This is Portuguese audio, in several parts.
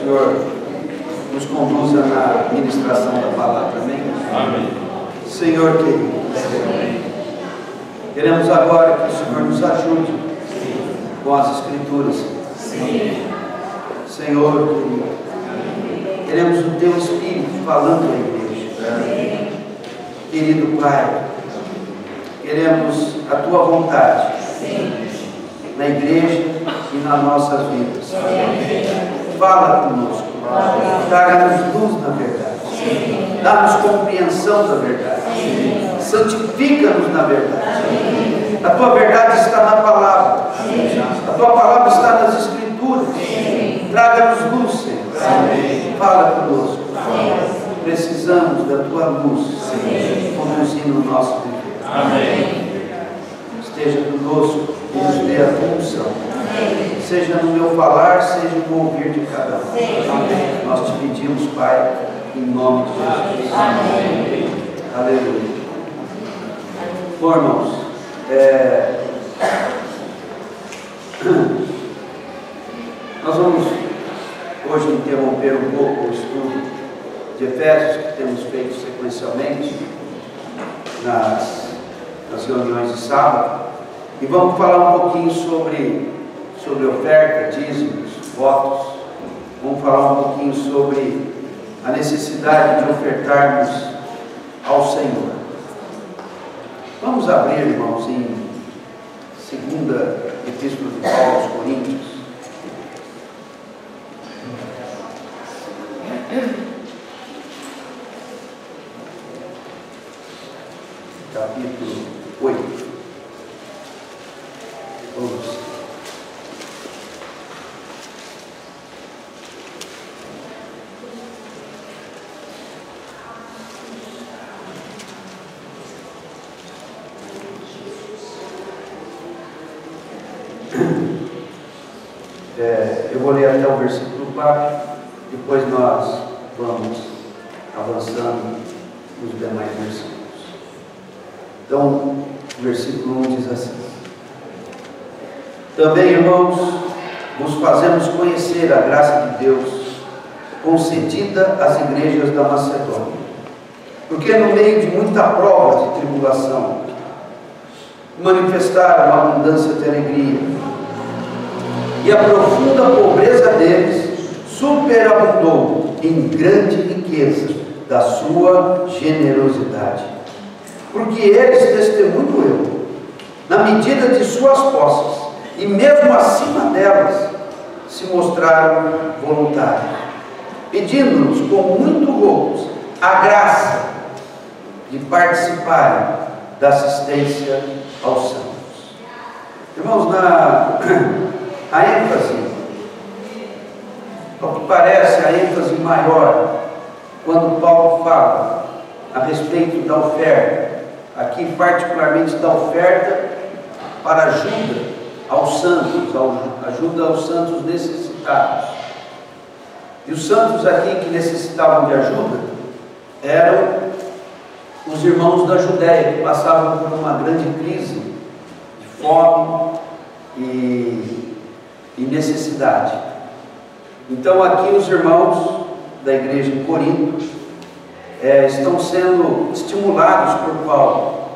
Senhor nos conduza na ministração da palavra. Amém? Amém. Senhor querido, queremos agora que o Senhor nos ajude com as Escrituras. Sim. Senhor querido, queremos o Teu Espírito falando à igreja. Querido Pai, queremos a Tua vontade na igreja e nas nossas vidas. Fala conosco, traga-nos luz na verdade, dá-nos compreensão da verdade, santifica-nos na verdade. A Tua verdade está na palavra, a Tua palavra está nas Escrituras. Traga-nos luz, Senhor. Fala conosco. Precisamos da Tua luz conduzindo o nosso viver. Amém. Esteja conosco e nos dê a Tua unção. Seja no meu falar, seja no ouvir de cada um. Amém. Nós te pedimos, Pai, em nome de Jesus. Amém. Aleluia. Bom, irmãos, nós vamos hoje interromper um pouco o estudo de Efésios, que temos feito sequencialmente nas reuniões de sábado, e vamos falar um pouquinho sobre oferta, dízimos, votos. Vamos falar um pouquinho sobre a necessidade de ofertarmos ao Senhor. Vamos abrir, irmãos, em 2ª Epístola de Paulo aos Coríntios. Capítulo 8. Vamos. Eu vou ler até o versículo 4, depois nós vamos avançando nos demais versículos. Então, o versículo 1 diz assim: Também, irmãos, vos fazemos conhecer a graça de Deus concedida às igrejas da Macedônia, porque no meio de muita prova de tribulação manifestaram a abundância de alegria, e a profunda pobreza deles superabundou em grande riqueza da sua generosidade. Porque eles, testemunho eu, na medida de suas posses, e mesmo acima delas, se mostraram voluntários, pedindo-nos com muito rogo a graça de participarem da assistência aos santos. Irmãos, a ênfase, ao que parece a ênfase maior, quando Paulo fala a respeito da oferta, aqui particularmente da oferta para ajuda aos santos, ajuda aos santos necessitados. E os santos aqui que necessitavam de ajuda eram os irmãos da Judéia, que passavam por uma grande crise de fome e necessidade. Então aqui os irmãos da igreja em Corinto estão sendo estimulados por Paulo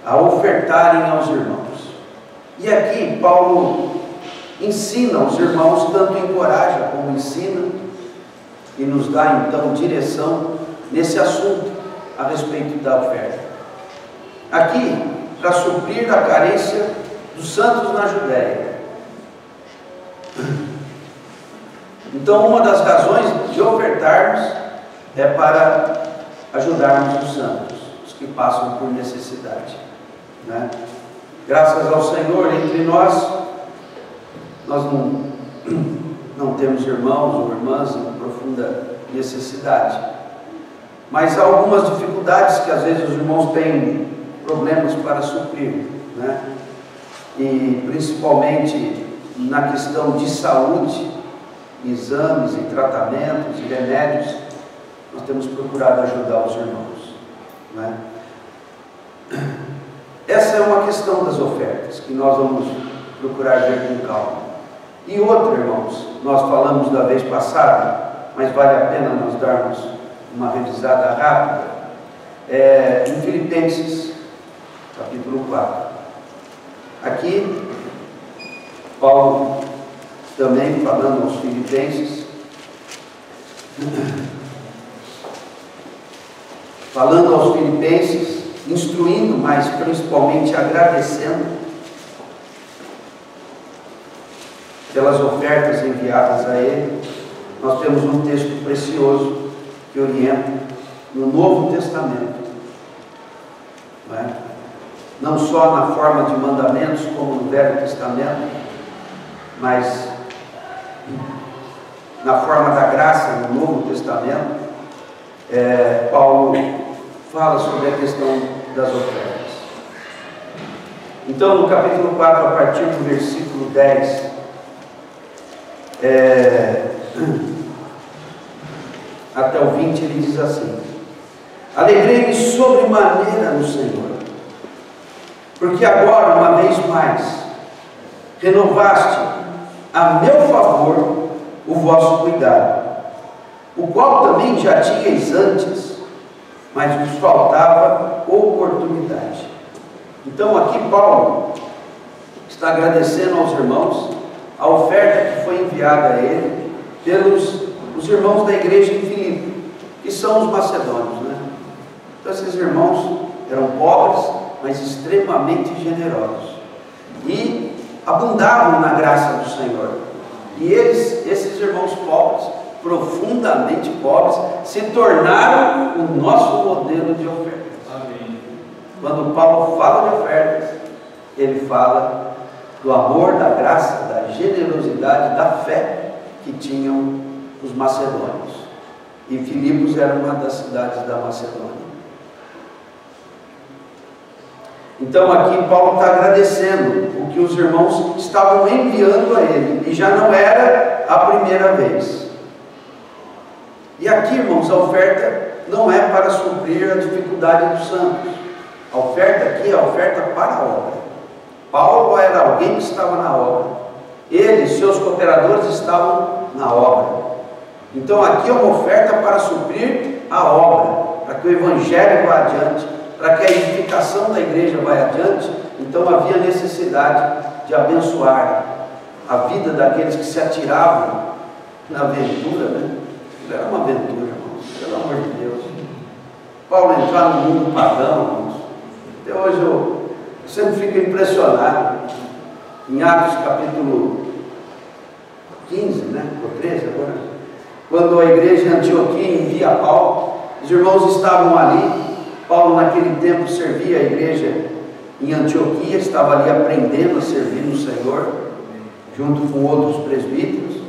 a ofertarem aos irmãos. E aqui Paulo ensina aos irmãos, tanto encoraja como ensina, e nos dá então direção nesse assunto a respeito da oferta. Aqui, para suprir a carência dos santos na Judéia. Então, uma das razões de ofertarmos é para ajudarmos os santos, os que passam por necessidade, né? Graças ao Senhor, entre nós não temos irmãos ou irmãs em profunda necessidade, mas há algumas dificuldades que às vezes os irmãos têm problemas para suprir, né? E principalmente na questão de saúde, exames e tratamentos e remédios, nós temos procurado ajudar os irmãos, né? Essa é uma questão das ofertas que nós vamos procurar ver com calma. E outra, irmãos, nós falamos da vez passada, mas vale a pena nós darmos uma revisada rápida, em Filipenses, capítulo 4. Aqui, Paulo também falando aos Filipenses, instruindo, mas principalmente agradecendo pelas ofertas enviadas a ele. Nós temos um texto precioso que orienta no Novo Testamento, não é? Não só na forma de mandamentos como no Velho Testamento, mas na forma da graça no Novo Testamento. Paulo fala sobre a questão das ofertas. Então, no capítulo 4, a partir do versículo 10, até o 20, ele diz assim: alegrei-me sobremaneira no Senhor, porque agora, uma vez mais, renovaste a meu favor o vosso cuidado, o qual também já tinhais antes, mas vos faltava oportunidade. Então aqui Paulo está agradecendo aos irmãos a oferta que foi enviada a ele pelos os irmãos da igreja em Filipe, que são os macedônios, né? Então esses irmãos eram pobres, mas extremamente generosos e abundavam na graça do Senhor. E esses irmãos pobres, profundamente pobres, se tornaram o nosso modelo de ofertas. Amém. Quando Paulo fala de ofertas, ele fala do amor, da graça, da generosidade, da fé que tinham os macedônios. E Filipos era uma das cidades da Macedônia. Então aqui Paulo está agradecendo o que os irmãos estavam enviando a ele, e já não era a primeira vez. E aqui, irmãos, a oferta não é para suprir a dificuldade dos santos. A oferta aqui é a oferta para a obra. Paulo era alguém que estava na obra. Ele e seus cooperadores estavam na obra. Então aqui é uma oferta para suprir a obra, para que o Evangelho vá adiante, para que a edificação da igreja vá adiante. Então havia necessidade de abençoar a vida daqueles que se atiravam na aventura, né? Era uma aventura, irmãos, pelo amor de Deus. Paulo entrar no mundo pagão, irmãos. Até hoje eu sempre fico impressionado. Em Atos capítulo 15, né? Ou 13 agora. Quando a igreja em Antioquia envia Paulo, os irmãos estavam ali. Paulo naquele tempo servia a igreja em Antioquia, estava ali aprendendo a servir no Senhor, junto com outros presbíteros.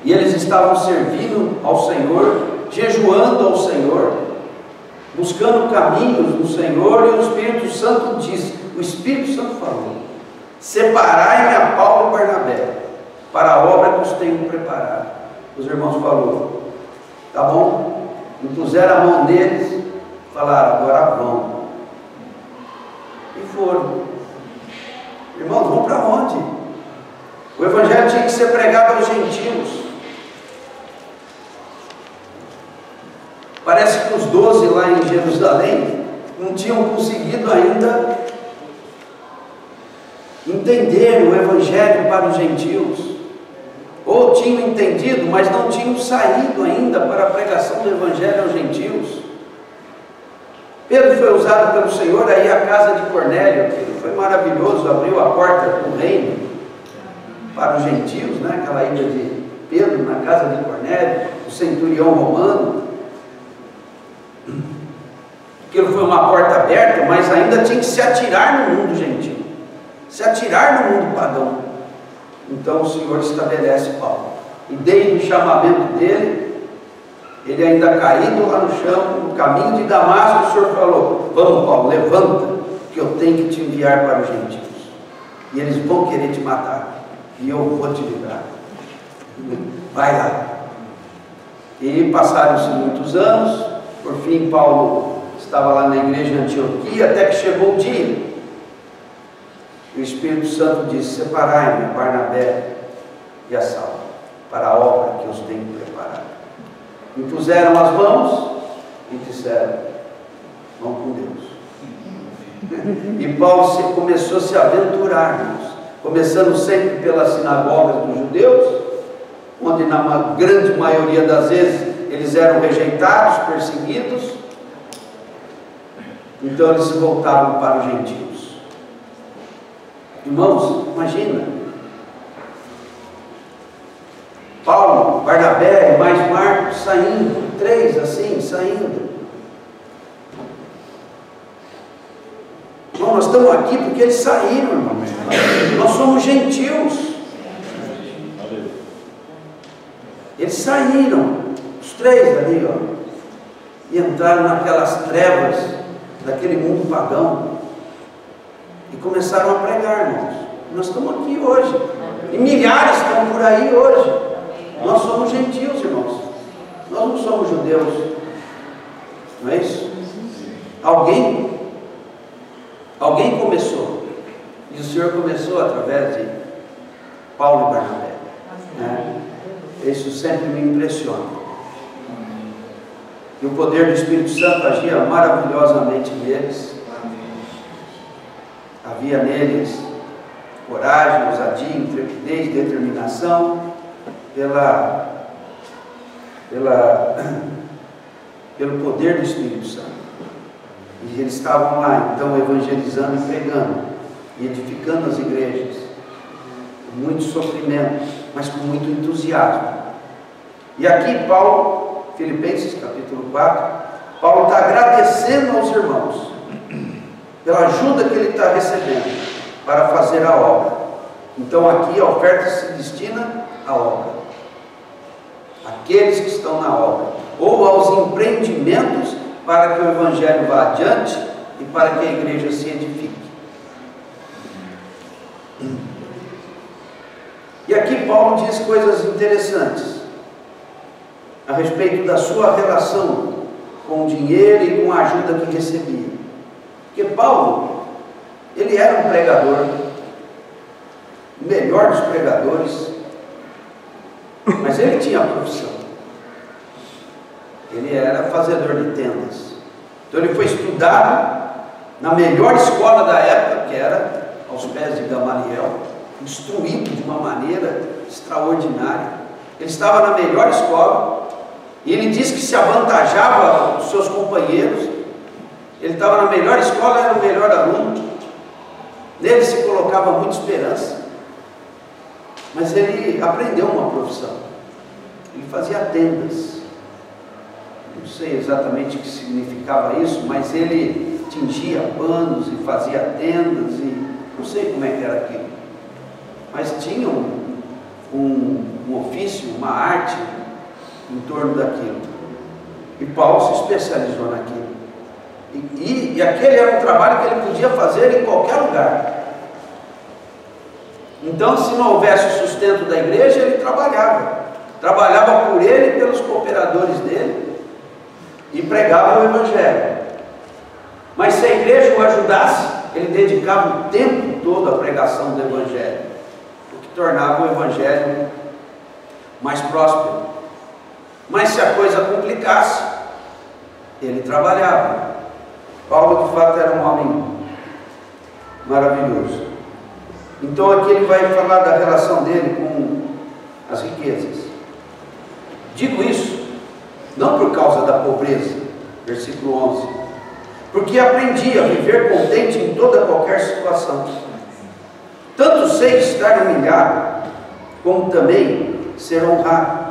E eles estavam servindo ao Senhor, jejuando ao Senhor, buscando caminhos no Senhor, e o Espírito Santo disse, o Espírito Santo falou: separai-me a Paulo e Barnabé para a obra que os tenho preparado. Os irmãos falaram: tá bom. Impuseram a mão deles, falaram: agora vão. E foram. Irmãos, vão para onde? O Evangelho tinha que ser pregado aos gentios. Parece que os 12 lá em Jerusalém não tinham conseguido ainda entender o Evangelho para os gentios. Ou tinham entendido, mas não tinham saído ainda para a pregação do Evangelho aos gentios. Pedro foi usado pelo Senhor aí à casa de Cornélio, que foi maravilhoso, abriu a porta do reino para os gentios, né? Aquela ida de Pedro na casa de Cornélio, o centurião romano. Aquilo foi uma porta aberta, mas ainda tinha que se atirar no mundo gentil, se atirar no mundo pagão. Então o Senhor estabelece Paulo, e desde o chamamento dele, ele ainda caído lá no chão, no caminho de Damasco, o Senhor falou: vamos, Paulo, levanta, que eu tenho que te enviar para os gentios, e eles vão querer te matar, e eu vou te livrar, vai lá. E passaram-se muitos anos. Por fim, Paulo estava lá na igreja de Antioquia, até que chegou o dia. O Espírito Santo disse: separai-me, Barnabé e a salvo, para a obra que os tenho preparado. Impuseram as mãos e disseram: vão com Deus. E Paulo começou a se aventurar, irmãos, começando sempre pelas sinagogas dos judeus, onde na grande maioria das vezes eles eram rejeitados, perseguidos. Então eles se voltavam para os gentios. Irmãos, imagina, Paulo, Barnabé e mais Marcos saindo, 3 assim, saindo. Irmão, nós estamos aqui porque eles saíram, irmãos. Nós somos gentios. Eles saíram, os 3 ali, ó, e entraram naquelas trevas daquele mundo pagão e começaram a pregar, irmãos. Nós estamos aqui hoje, e milhares estão por aí hoje. Nós somos gentios, irmãos. Nós não somos judeus, não é isso? Alguém começou, e o Senhor começou através de Paulo e Barnabé, né? Isso sempre me impressiona. E o poder do Espírito Santo agia maravilhosamente neles. Havia neles coragem, ousadia, intrepidez, determinação, pelo poder do Espírito Santo. E eles estavam lá, então, evangelizando e pregando, e edificando as igrejas, com muito sofrimento, mas com muito entusiasmo. E aqui Paulo, Filipenses capítulo 4, Paulo está agradecendo aos irmãos pela ajuda que ele está recebendo para fazer a obra. Então aqui a oferta se destina à obra, aqueles que estão na obra, ou aos empreendimentos para que o Evangelho vá adiante e para que a igreja se edifique. E aqui Paulo diz coisas interessantes a respeito da sua relação com o dinheiro e com a ajuda que recebia. Porque Paulo, ele era um pregador, o melhor dos pregadores, mas ele tinha a profissão. Ele era fazedor de tendas. Então ele foi estudado na melhor escola da época, que era aos pés de Gamaliel, instruído de uma maneira extraordinária. Ele estava na melhor escola, e ele disse que se avantajava dos seus companheiros. Ele estava na melhor escola, era o melhor aluno, nele se colocava muita esperança. Mas ele aprendeu uma profissão, ele fazia tendas. Não sei exatamente o que significava isso, mas ele tingia panos e fazia tendas, e não sei como é que era aquilo, mas tinha um ofício, uma arte em torno daquilo. E Paulo se especializou naquilo. E aquele era um trabalho que ele podia fazer em qualquer lugar. Então, se não houvesse o sustento da igreja, ele trabalhava por ele e pelos cooperadores dele, e pregava o Evangelho. Mas se a igreja o ajudasse, ele dedicava o tempo todo à pregação do Evangelho, o que tornava o Evangelho mais próspero. Mas se a coisa complicasse, ele trabalhava. Paulo de fato era um homem maravilhoso. Então aqui ele vai falar da relação dele com as riquezas. Digo isso não por causa da pobreza, versículo 11, porque aprendi a viver contente em toda qualquer situação. Tanto sei estar humilhado, como também ser honrado.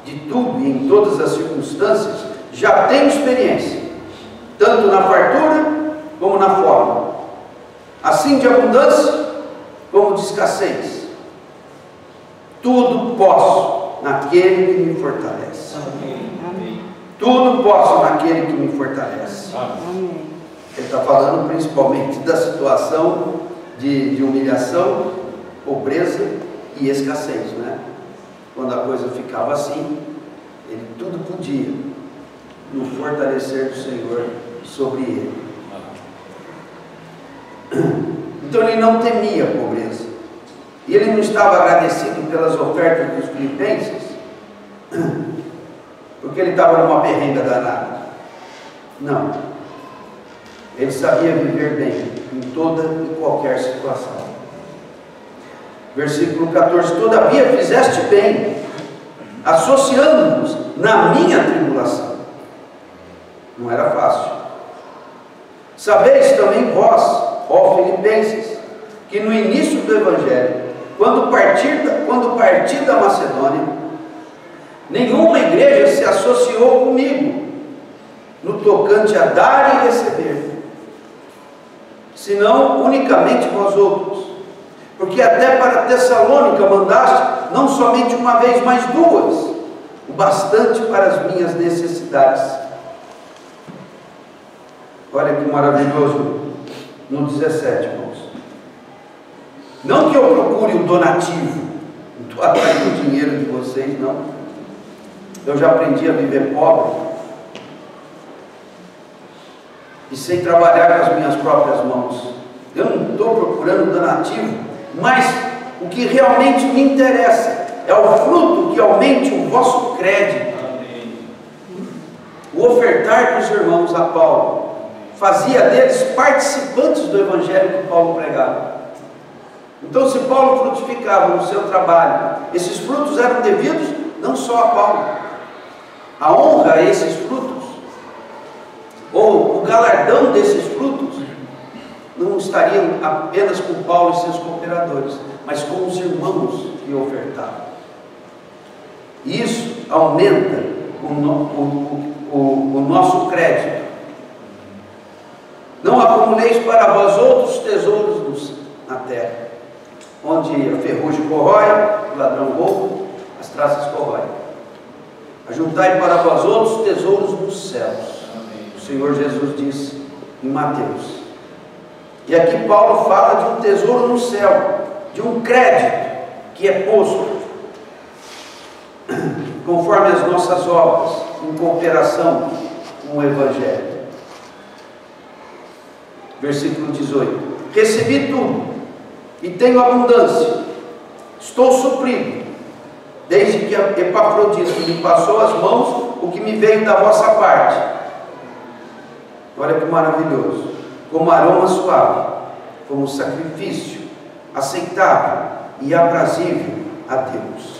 De tudo e em todas as circunstâncias já tenho experiência, tanto na fartura como na fome, assim de abundância como de escassez. Tudo posso naquele que me fortalece. Amém. Tudo posso naquele que me fortalece. Amém. Ele está falando principalmente da situação de humilhação, pobreza e escassez, né? Quando a coisa ficava assim, ele tudo podia no fortalecer do Senhor sobre ele. Então ele não temia a pobreza, E ele não estava agradecido pelas ofertas dos filipenses, porque ele estava numa perrenga danada. Não. Ele sabia viver bem em toda e qualquer situação. Versículo 14: todavia fizeste bem, associando-nos na minha tribulação. Não era fácil. Sabeis também vós, ó filipenses, que no início do Evangelho, quando parti da Macedônia, nenhuma igreja se associou comigo no tocante a dar e receber, senão unicamente vós outros, porque até para Tessalônica mandaste não somente uma vez, mas duas, o bastante para as minhas necessidades. Olha que maravilhoso no 17, irmãos. Não que eu procure o donativo, não estou atrás do dinheiro de vocês, não. Eu já aprendi a viver pobre e sei trabalhar com as minhas próprias mãos. Eu não estou procurando donativo, mas o que realmente me interessa é o fruto que aumente o vosso crédito. O ofertar dos irmãos a Paulo fazia deles participantes do evangelho que Paulo pregava. Então, se Paulo frutificava no seu trabalho, esses frutos eram devidos não só a Paulo. A honra a esses frutos, ou o galardão desses frutos, não estariam apenas com Paulo e seus cooperadores, mas com os irmãos que ofertavam. E isso aumenta o nosso crédito. Não acumuleis para vós outros tesouros na terra, onde a ferrugem corrói, o ladrão rouba, as traças corroem. Ajuntai para vós outros tesouros nos céus. Amém. O Senhor Jesus disse em Mateus. E aqui Paulo fala de um tesouro no céu, de um crédito que é posto conforme as nossas obras, em cooperação com o Evangelho. Versículo 18: recebi tudo e tenho abundância, estou suprido, desde que Epafrodito me passou as mãos o que me veio da vossa parte. Olha que maravilhoso. Como aroma suave, como sacrifício aceitável e aprazível a Deus.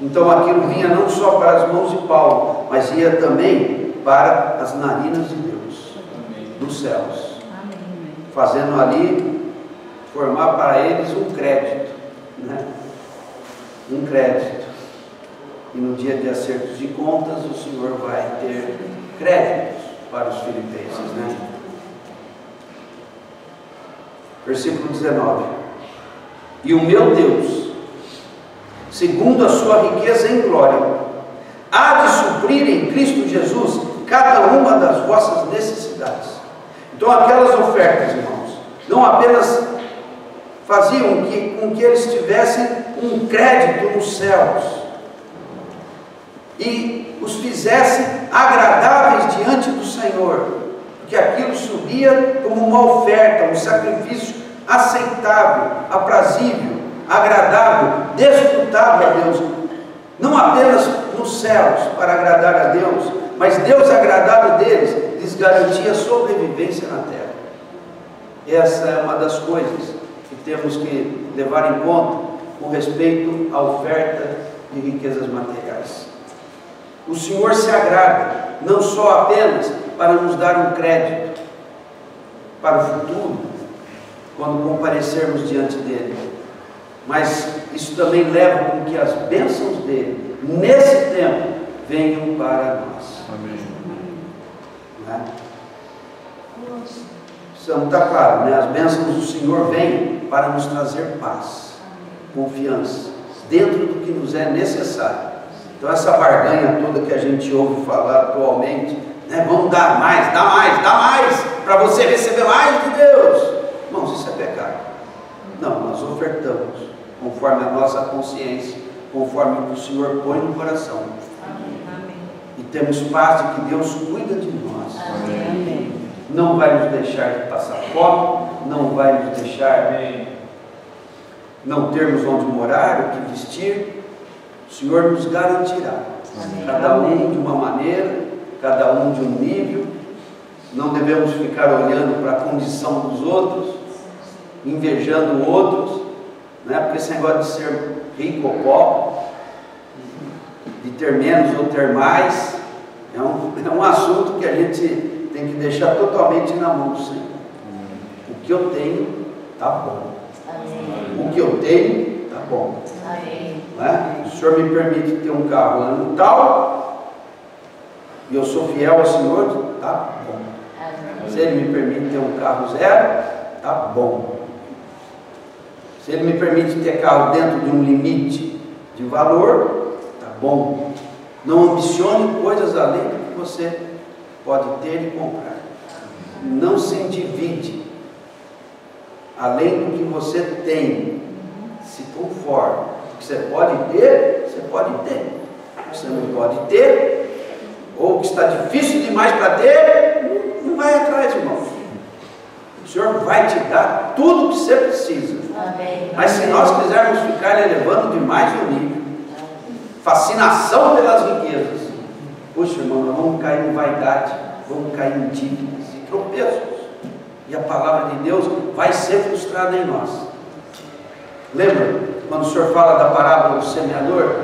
Então aquilo vinha não só para as mãos de Paulo, mas ia também para as narinas de Deus, nos céus, fazendo ali formar para eles um crédito, né? Um crédito. E no dia de acertos de contas, o Senhor vai ter créditos para os filipenses, né? Versículo 19: e o meu Deus, segundo a sua riqueza em glória, há de suprir em Cristo Jesus cada uma das vossas necessidades. Então aquelas ofertas, irmãos, não apenas faziam com que eles tivessem um crédito nos céus e os fizessem agradáveis diante do Senhor, porque aquilo subia como uma oferta, um sacrifício aceitável, aprazível, agradável, desfrutável a Deus, não apenas nos céus para agradar a Deus, mas Deus agradado deles lhes garantia sobrevivência na terra. Essa é uma das coisas que temos que levar em conta com respeito à oferta de riquezas materiais. O Senhor se agrada não só apenas para nos dar um crédito para o futuro, quando comparecermos diante dele, mas isso também leva com que as bênçãos dele, nesse tempo, venham para nós. Amém. Né? Isso está claro, né? As bênçãos do Senhor vêm para nos trazer paz, confiança, dentro do que nos é necessário. Então essa barganha toda que a gente ouve falar atualmente, né? Vamos dar mais, dá mais, para você receber mais de Deus. Irmãos, isso é pecado. Não, nós ofertamos conforme a nossa consciência, conforme o que o Senhor põe no coração. Amém. E temos paz de que Deus cuida de nós. Amém. Não vai nos deixar de passar fome, não vai nos deixar não termos onde morar, o que vestir, o Senhor nos garantirá. Cada um de uma maneira, cada um de um nível. Não devemos ficar olhando para a condição dos outros, invejando outros, não é? Porque esse negócio de ser rico ou pobre, de ter menos ou ter mais, é um assunto que a gente tem que deixar totalmente na mão do Senhor. O que eu tenho está bom. Amém. O que eu tenho está bom. Amém. Não é? O Senhor me permite ter um carro ano tal, e eu sou fiel ao Senhor, está bom. Amém. Se Ele me permite ter um carro zero, está bom. Se Ele me permite ter carro dentro de um limite de valor, está bom. Não ambicione coisas além do que você pode ter e comprar. Não se endivide. Além do que você tem, se conforme. O que você pode ter, você pode ter. O que você não pode ter, ou o que está difícil demais para ter, não vai atrás, irmão. O Senhor vai te dar tudo o que você precisa. Amém. Mas se nós quisermos ficar elevando demais o nível, fascinação pelas riquezas, puxa, irmão, nós vamos cair em vaidade, vamos cair em dívidas e tropeços. E a palavra de Deus vai ser frustrada em nós. Lembra quando o Senhor fala da parábola do semeador?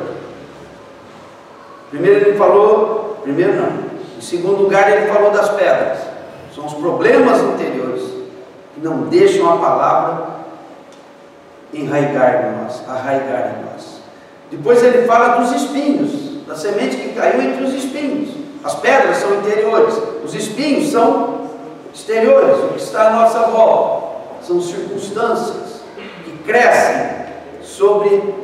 Em segundo lugar ele falou das pedras. São os problemas interiores que não deixam a palavra arraigar em nós. Depois ele fala dos espinhos, da semente que caiu entre os espinhos. As pedras são interiores, os espinhos são exteriores. O que está à nossa volta são circunstâncias que crescem sobre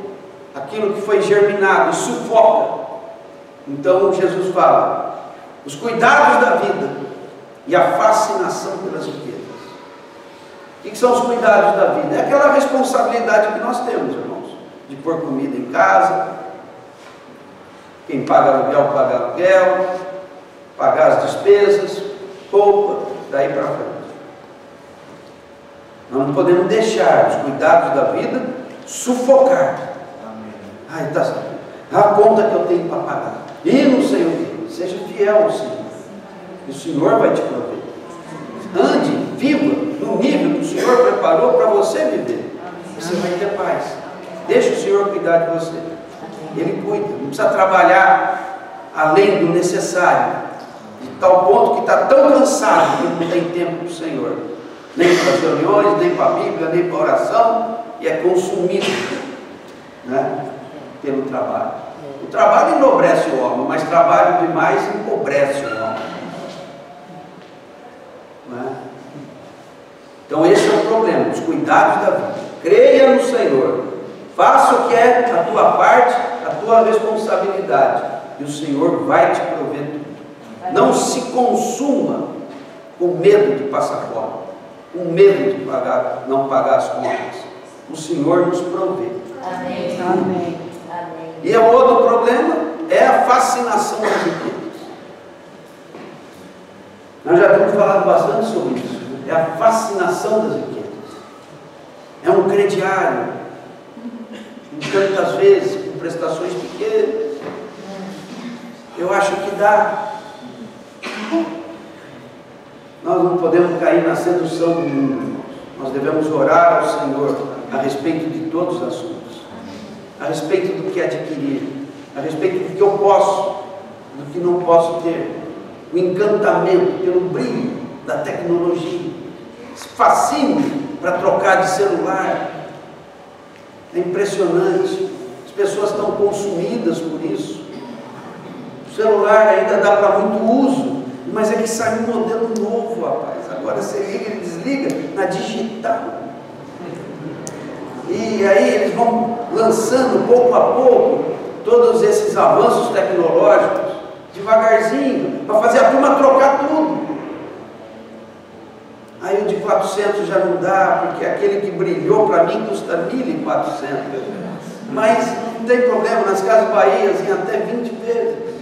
aquilo que foi germinado e sufoca. Então Jesus fala: os cuidados da vida e a fascinação pelas riquezas. O que são os cuidados da vida? É aquela responsabilidade que nós temos, irmãos, de pôr comida em casa. Quem paga aluguel, pagar as despesas, roupa, daí para frente. Nós não podemos deixar os cuidados da vida sufocar. Ai, a conta que eu tenho para pagar. E não sei o que. Seja fiel ao Senhor. E o Senhor vai te prover. Ande, viva no nível que o Senhor preparou para você viver. Você vai ter paz. Deixa o Senhor cuidar de você. Ele cuida. Não precisa trabalhar além do necessário. De tal ponto que está tão cansado que não tem tempo para o Senhor. Nem para as reuniões, nem para a Bíblia, nem para a oração. E é consumido, né, pelo trabalho. O trabalho enobrece o homem, mas trabalho demais empobrece o homem. Né? Então esse é o problema, os cuidados da vida. Creia no Senhor. Faça o que é a tua parte, a tua responsabilidade. E o Senhor vai te prover tudo. Não se consuma com medo de passar fome, com medo de não pagar as contas. O Senhor nos provê. Amém. Amém. Amém. E o outro problema é a fascinação das riquezas. Nós já temos falado bastante sobre isso. É a fascinação das riquezas. É um crediário, tantas vezes, com prestações pequenas. Eu acho que dá. Nós não podemos cair na sedução do mundo, irmãos. Nós devemos orar ao Senhor a respeito de todos os assuntos, a respeito do que adquirir, a respeito do que eu posso, do que não posso ter, o encantamento pelo brilho da tecnologia, esse fascínio para trocar de celular. É impressionante, as pessoas estão consumidas por isso. O celular ainda dá para muito uso, mas é que sai um modelo novo, rapaz. Agora você liga e desliga na digital. E aí eles vão lançando pouco a pouco todos esses avanços tecnológicos, devagarzinho, para fazer a turma trocar tudo. Aí o de 400 já não dá, porque aquele que brilhou para mim custa 1.400. Mas não tem problema, nas Casas Bahias em até 20 vezes.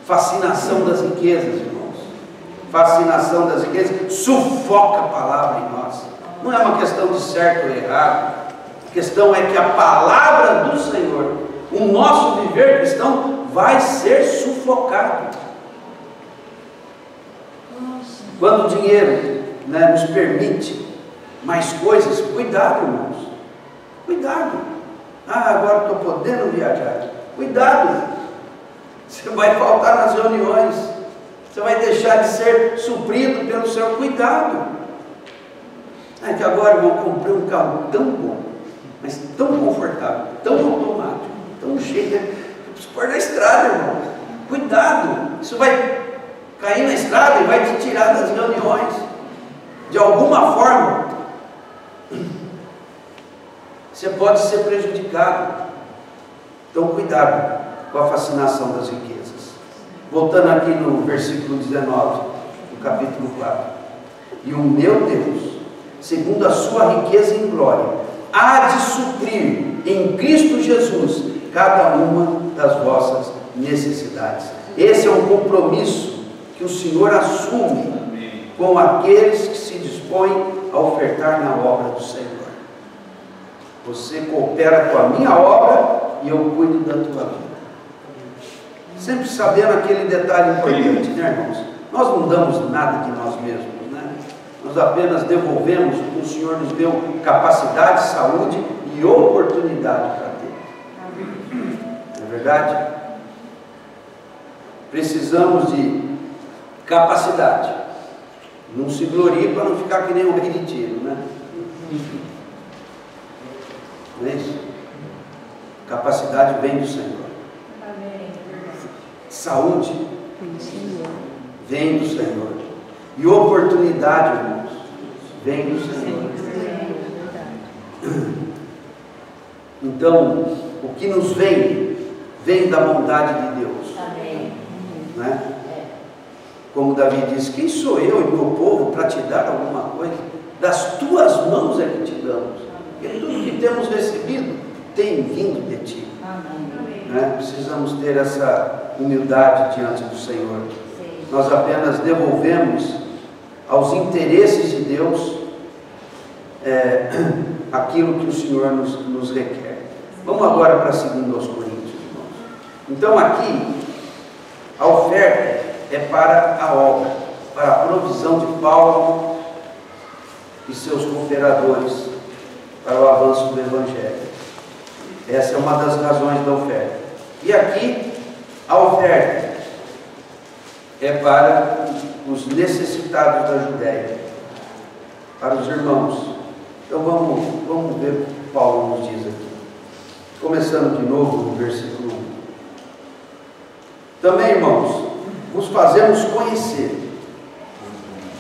Fascinação das riquezas, irmãos. Fascinação das riquezas sufoca a palavra em nós. Não é uma questão de certo ou errado. A questão é que a palavra do Senhor, o nosso viver cristão, vai ser sufocado. Quando o dinheiro, né, nos permite mais coisas, cuidado, irmãos. Cuidado. Agora estou podendo viajar. Cuidado. Você vai faltar nas reuniões. Você vai deixar de ser suprido pelo Senhor. Cuidado. É que agora, irmão, comprei um carro tão bom, mas tão confortável, tão automático, tão cheio. Eu preciso pôr na estrada, irmão. Cuidado. Isso vai cair na estrada e vai te tirar das reuniões. De alguma forma, você pode ser prejudicado. Então, cuidado com a fascinação das riquezas. Voltando aqui no versículo 19, do capítulo 4. E o meu Deus, segundo a sua riqueza em glória, há de suprir em Cristo Jesus cada uma das vossas necessidades. Esse é um compromisso que o Senhor assume com aqueles que se dispõem a ofertar na obra do Senhor. Você coopera com a minha obra e eu cuido da tua vida. Sempre sabendo aquele detalhe importante, né, irmãos? Nós não damos nada de nós mesmos, né? Nós apenas devolvemos o que o Senhor nos deu: capacidade, saúde e oportunidade para ter. Não é verdade? Precisamos de capacidade. Não se glorie para não ficar que nem um rei de Tiro, né? Não é isso? Capacidade vem do Senhor. Saúde vem do Senhor. E oportunidade, irmãos, vem do Senhor. Então, o que nos vem da bondade de Deus. Né? Como Davi disse: quem sou eu e meu povo para te dar alguma coisa? Das tuas mãos é que te damos. E tudo que temos recebido tem vindo de ti. Né? Precisamos ter essa humildade diante do Senhor. Nós apenas devolvemos aos interesses de Deus aquilo que o Senhor nos requer. Vamos agora para 2 Coríntios, irmãos. Então aqui a oferta é para a obra, para a provisão de Paulo e seus cooperadores para o avanço do Evangelho. Essa é uma das razões da oferta. E aqui a oferta é para os necessitados da Judéia, para os irmãos. Então vamos ver o que Paulo nos diz aqui. Começando de novo no versículo 1. Também, irmãos, vos fazemos conhecer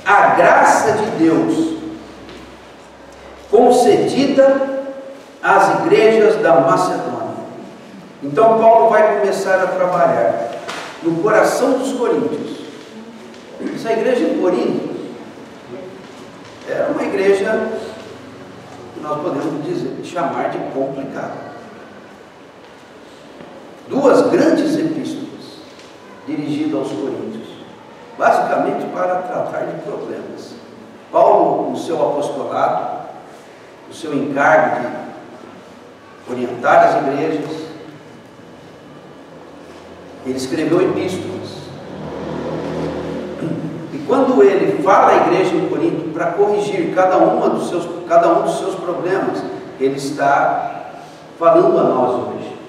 a graça de Deus concedida às igrejas da Macedônia. Então Paulo vai começar a trabalhar no coração dos coríntios. Essa igreja em Corinto era uma igreja que nós podemos chamar de complicada. 2 grandes epístolas dirigidas aos coríntios, basicamente para tratar de problemas. Paulo, no seu apostolado, o seu encargo de orientar as igrejas, ele escreveu epístolas. E quando ele fala à igreja em Corinto para corrigir cada um dos seus problemas, ele está falando a nós hoje.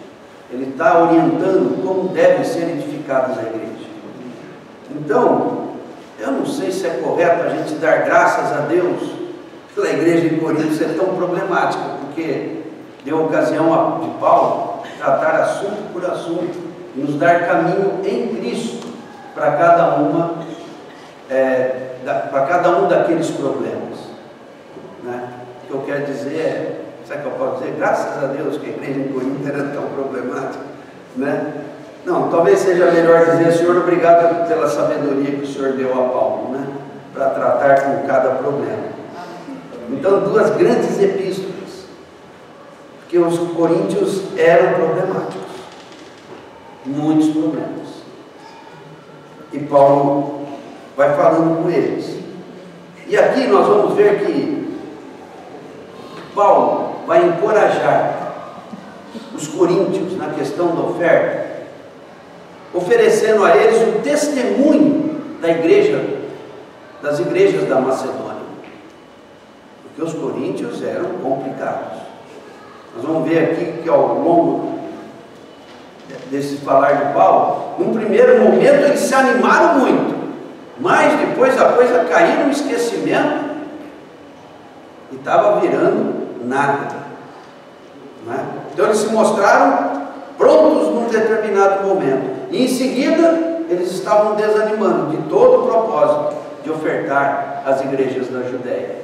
Ele está orientando como devem ser edificadas a igreja. Então, eu não sei se é correto a gente dar graças a Deus pela igreja em Corinto ser tão problemática, porque deu ocasião de Paulo tratar assunto por assunto e nos dar caminho em Cristo para cada um daqueles problemas. Né? O que eu quero dizer é, sabe o que eu posso dizer? Graças a Deus que a igreja em Corinto era tão problemática, né? Não, talvez seja melhor dizer: Senhor, obrigado pela sabedoria que o Senhor deu a Paulo, né? Para tratar com cada problema. Então, 2 grandes epístolas, porque os coríntios eram problemáticos, muitos problemas, e Paulo vai falando com eles. E aqui nós vamos ver que Paulo vai encorajar os coríntios na questão da oferta, oferecendo a eles o testemunho das igrejas da Macedônia, porque os coríntios eram complicados. Nós vamos ver aqui que ao longo desse falar de Paulo, num primeiro momento eles se animaram muito, mas depois a coisa caiu no esquecimento e estava virando nada, não é? Então eles se mostraram prontos num determinado momento, e em seguida eles estavam desanimando de todo o propósito de ofertar às igrejas da Judéia.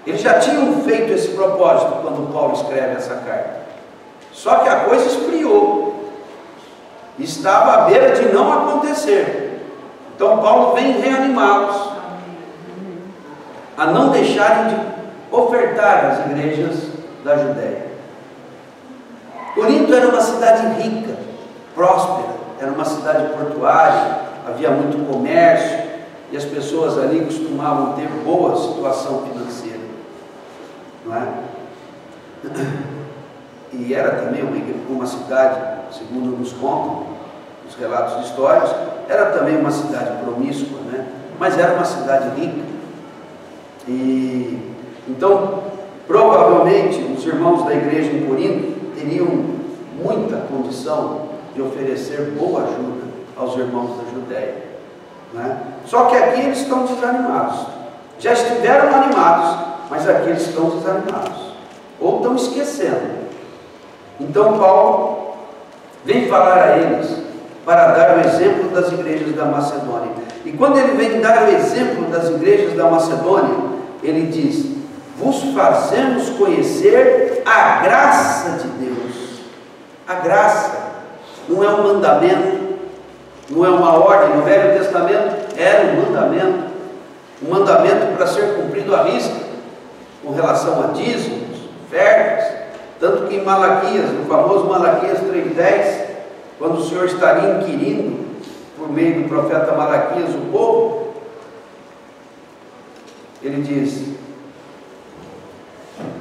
Eles já tinham feito esse propósito quando Paulo escreve essa carta, só que a coisa esfriou, estava à beira de não acontecer. Então Paulo vem reanimá-los a não deixarem de ofertar às igrejas da Judéia. Corinto era uma cidade rica, próspera, era uma cidade portuária, havia muito comércio e as pessoas ali costumavam ter boa situação financeira, não é? E era também uma cidade, segundo nos contam os relatos históricos, era também uma cidade promíscua, né? Mas era uma cidade rica. E então, provavelmente, os irmãos da igreja em Corinto teriam muita condição de oferecer boa ajuda aos irmãos da Judéia, né? Só que aqui eles estão desanimados. Já estiveram animados, mas aqui eles estão desanimados, ou estão esquecendo. Então Paulo vem falar a eles para dar o exemplo das igrejas da Macedônia. E quando ele vem dar o exemplo das igrejas da Macedônia, ele diz: vos fazemos conhecer a graça de Deus. A graça não é um mandamento, não é uma ordem. No Velho Testamento era um mandamento para ser cumprido à risca, com relação a dízimos, ofertas. Tanto que em Malaquias, no famoso Malaquias 3,10, quando o Senhor estaria inquirindo, por meio do profeta Malaquias, o povo, ele diz: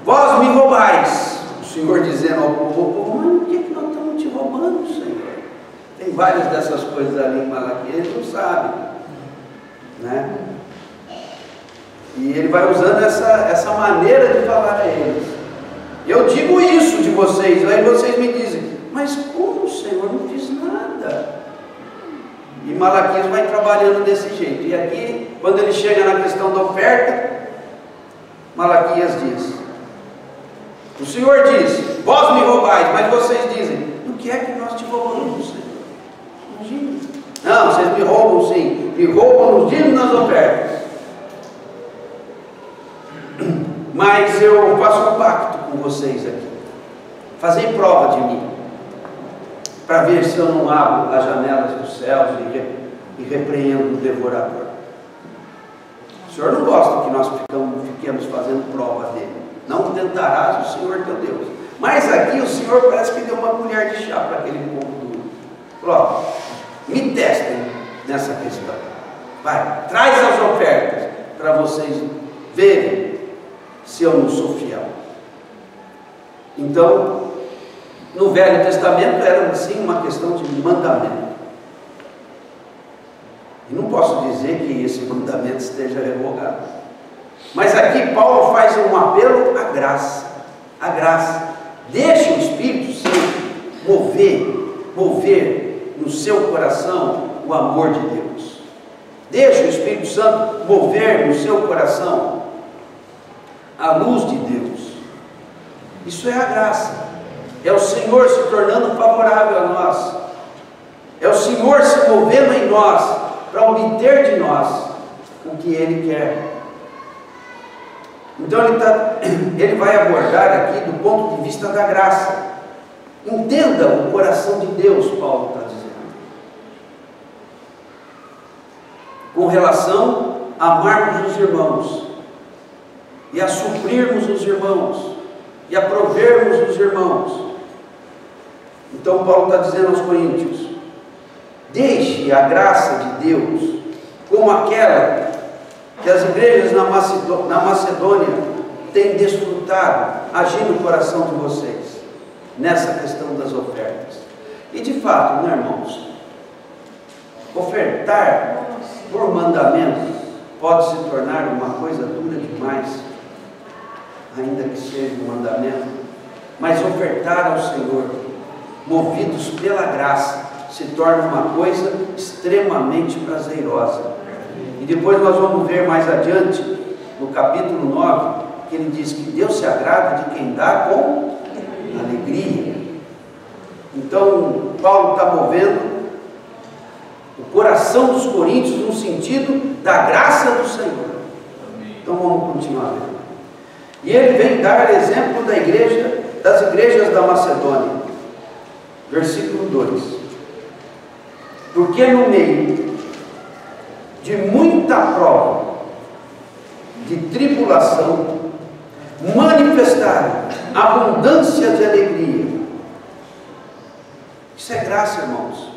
vós me roubais. O Senhor dizendo ao povo: mas o que é que nós estamos te roubando, Senhor? Tem várias dessas coisas ali em Malaquias, eles não sabem, né? E ele vai usando essa maneira de falar a eles. Eu digo isso de vocês, aí vocês me dizem: mas como, Senhor? Não fiz nada. E Malaquias vai trabalhando desse jeito. E aqui, quando ele chega na questão da oferta, Malaquias diz: o Senhor diz, vós me roubais, mas vocês dizem: do que é que nós te roubamos, Senhor? Imagina. Não, vocês me roubam sim, me roubam nos dízimos e nas ofertas. Mas eu faço um pacto com vocês aqui. Fazei prova de mim, para ver se eu não abro as janelas dos céus e repreendo o devorador. O Senhor não gosta que nós fiquemos fazendo prova dele. Não tentarás o Senhor teu Deus. Mas aqui o Senhor parece que deu uma colher de chá para aquele povo duro. Falou: me testem nessa questão. Vai, traz as ofertas para vocês verem se eu não sou fiel. Então, no Velho Testamento era assim uma questão de mandamento. E não posso dizer que esse mandamento esteja revogado. Mas aqui Paulo faz um apelo à graça. A graça. Deixe o Espírito Santo mover no seu coração o amor de Deus. Deixe o Espírito Santo mover no seu coração a luz de Deus. Isso é a graça. É o Senhor se tornando favorável a nós. É o Senhor se movendo em nós para obter de nós o que Ele quer. Então ele vai abordar aqui do ponto de vista da graça. Entenda o coração de Deus, Paulo está dizendo, com relação a amarmos os irmãos e a suprirmos os irmãos e a provermos os irmãos. Então Paulo está dizendo aos coríntios: deixe a graça de Deus como aquela que as igrejas na Macedônia tem desfrutado agir no coração de vocês nessa questão das ofertas? E de fato, né, irmãos, ofertar por mandamento pode se tornar uma coisa dura demais, ainda que seja um mandamento, mas ofertar ao Senhor, movidos pela graça, se torna uma coisa extremamente prazerosa. E depois nós vamos ver mais adiante, no capítulo 9, que ele diz que Deus se agrada de quem dá com alegria. Então, Paulo está movendo o coração dos coríntios no sentido da graça do Senhor. Então vamos continuar vendo. E ele vem dar exemplo da igreja, das igrejas da Macedônia. Versículo 2. Porque no meio de muita prova, de tribulação, manifestaram abundância de alegria. Isso é graça, irmãos.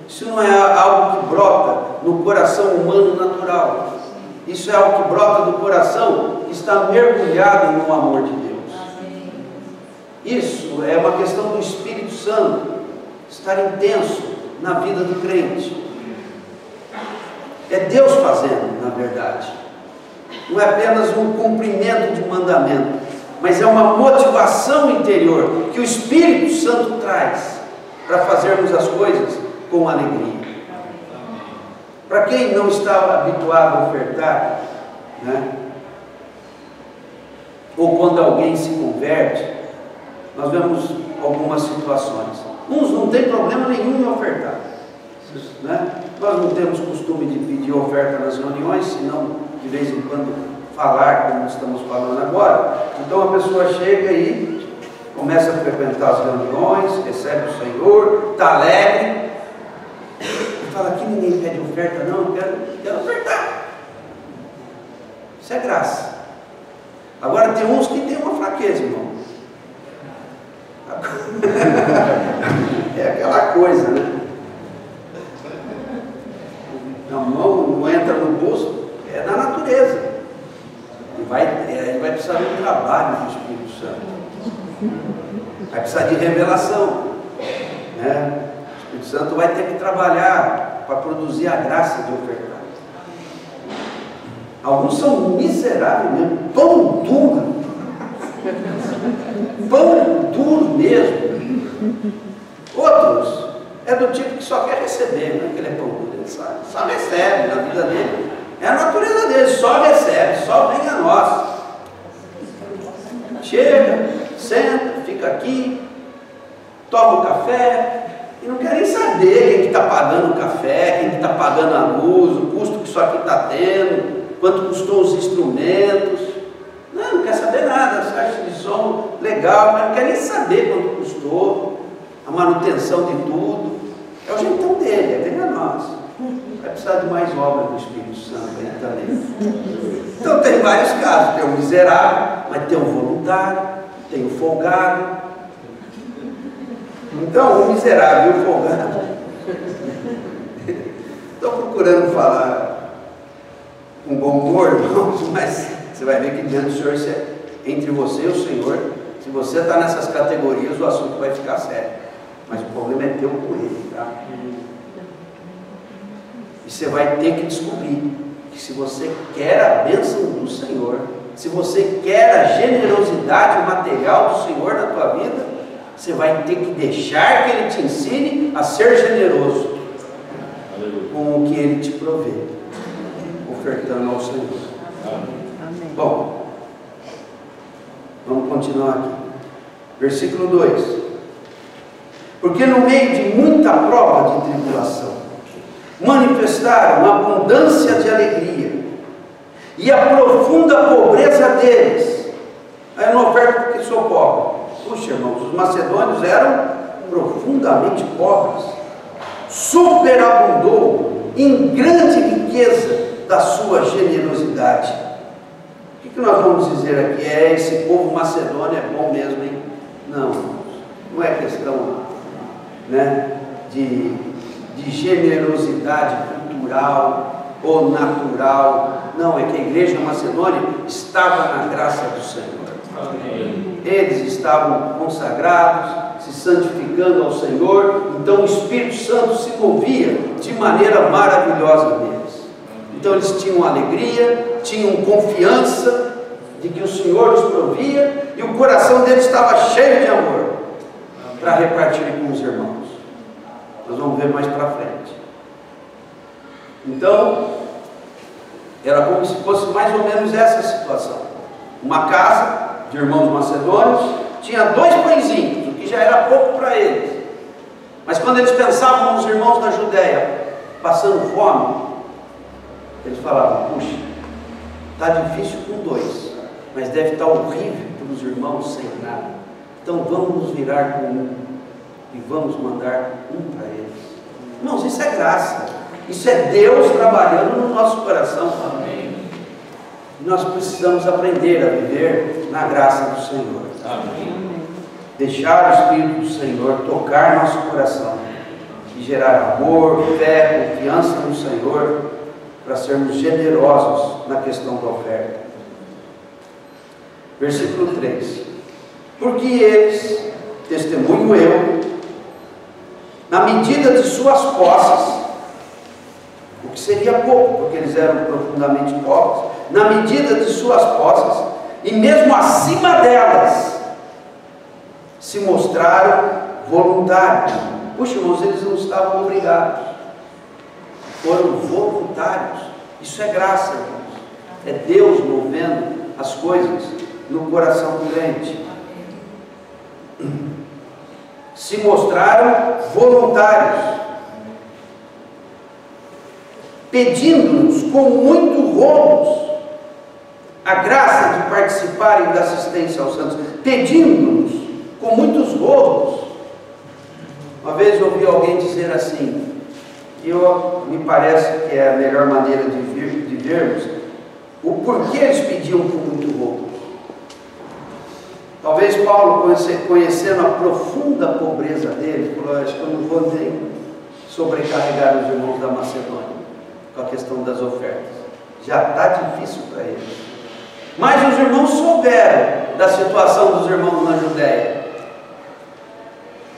Isso não é algo que brota no coração humano natural. Isso é algo que brota do coração que está mergulhado no amor de Deus. Isso é uma questão do Espírito Santo estar intenso na vida do crente. É Deus fazendo, na verdade. Não é apenas um cumprimento de mandamento, mas é uma motivação interior que o Espírito Santo traz para fazermos as coisas com alegria. Para quem não está habituado a ofertar, né? Ou quando alguém se converte, nós vemos algumas situações. Uns não tem problema nenhum em ofertar, né? Nós não temos costume de pedir oferta nas reuniões, senão de vez em quando falar como estamos falando agora. Então a pessoa chega e começa a frequentar as reuniões, recebe o Senhor, está alegre, e fala: aqui ninguém pede oferta, não, eu quero ofertar. Isso é graça. Agora tem uns que tem uma fraqueza, irmão. É aquela coisa, né? A mão não entra no bolso, é da natureza. E vai precisar de um trabalho do Espírito Santo. Vai precisar de revelação, né? O Espírito Santo vai ter que trabalhar para produzir a graça de ofertar. Alguns são miseráveis mesmo, pão duro mesmo. Outros é do tipo que só quer receber, não é que ele é pão duro, ele só recebe na vida dele. É a natureza dele, só recebe, só vem a nós. Chega, senta, fica aqui, toma o café e não quer nem saber quem que está pagando o café, quem que está pagando a luz, o custo que isso aqui está tendo, quanto custou os instrumentos. Não quer saber nada, caixa de som legal, mas não quer nem saber quanto custou a manutenção de tudo. É o jeitão dele, é dele a nós. Vai precisar de mais obra do Espírito Santo aí também. Então tem vários casos, tem o miserável, mas tem o voluntário, tem o folgado. Então o miserável e o folgado, estou procurando falar com bom humor, irmãos, mas você vai ver que diante do Senhor, entre você e o Senhor, se você está nessas categorias, o assunto vai ficar sério. Mas o problema é teu com ele, tá? E você vai ter que descobrir que se você quer a bênção do Senhor, se você quer a generosidade material do Senhor na tua vida, você vai ter que deixar que Ele te ensine a ser generoso com o que Ele te provê, ofertando ao Senhor. Amém. Bom, vamos continuar aqui. Versículo 2. Porque no meio de muita prova de tribulação, manifestaram abundância de alegria e a profunda pobreza deles. Aí eu não oferto porque sou pobre. Puxa, irmãos, os macedônios eram profundamente pobres. Superabundou em grande riqueza da sua generosidade. O que nós vamos dizer aqui? Esse povo macedônio é bom mesmo, hein? Não é questão, né, de generosidade cultural, ou natural. Não, é que a igreja da Macedônia estava na graça do Senhor. Amém. Eles estavam consagrados, se santificando ao Senhor, então o Espírito Santo se movia de maneira maravilhosa neles. Então eles tinham alegria, tinham confiança de que o Senhor os provia, e o coração deles estava cheio de amor para repartir com os irmãos. Nós vamos ver mais para frente. Então, era como se fosse mais ou menos essa situação. Uma casa de irmãos macedônios tinha 2 pãezinhos, o que já era pouco para eles. Mas quando eles pensavam nos irmãos da Judéia passando fome, eles falavam: puxa, está difícil com 2, mas deve estar horrível para os irmãos sem nada. Então vamos nos virar com 1 e vamos mandar 1 para eles. Irmãos, isso é graça, isso é Deus trabalhando no nosso coração. Amém. Nós precisamos aprender a viver na graça do Senhor. Amém. Deixar o Espírito do Senhor tocar nosso coração e gerar amor, fé, confiança no Senhor, para sermos generosos na questão da oferta. Versículo 3: porque eles, testemunho eu, na medida de suas posses, o que seria pouco, porque eles eram profundamente pobres, na medida de suas posses, e mesmo acima delas, se mostraram voluntários. Puxa, irmãos, eles não estavam obrigados, foram voluntários. Isso é graça, irmãos. É Deus movendo as coisas no coração do crente. Se mostraram voluntários, pedindo-nos com muito rolos a graça de participarem da assistência aos santos, pedindo-nos com muitos rolos. Uma vez eu ouvi alguém dizer assim, me parece que é a melhor maneira de vermos o porquê eles pediam com muito rolo. Talvez Paulo, conhecendo a profunda pobreza dele, falou: acho que eu não vou nem sobrecarregar os irmãos da Macedônia com a questão das ofertas, já está difícil para eles. Mas os irmãos souberam da situação dos irmãos na Judéia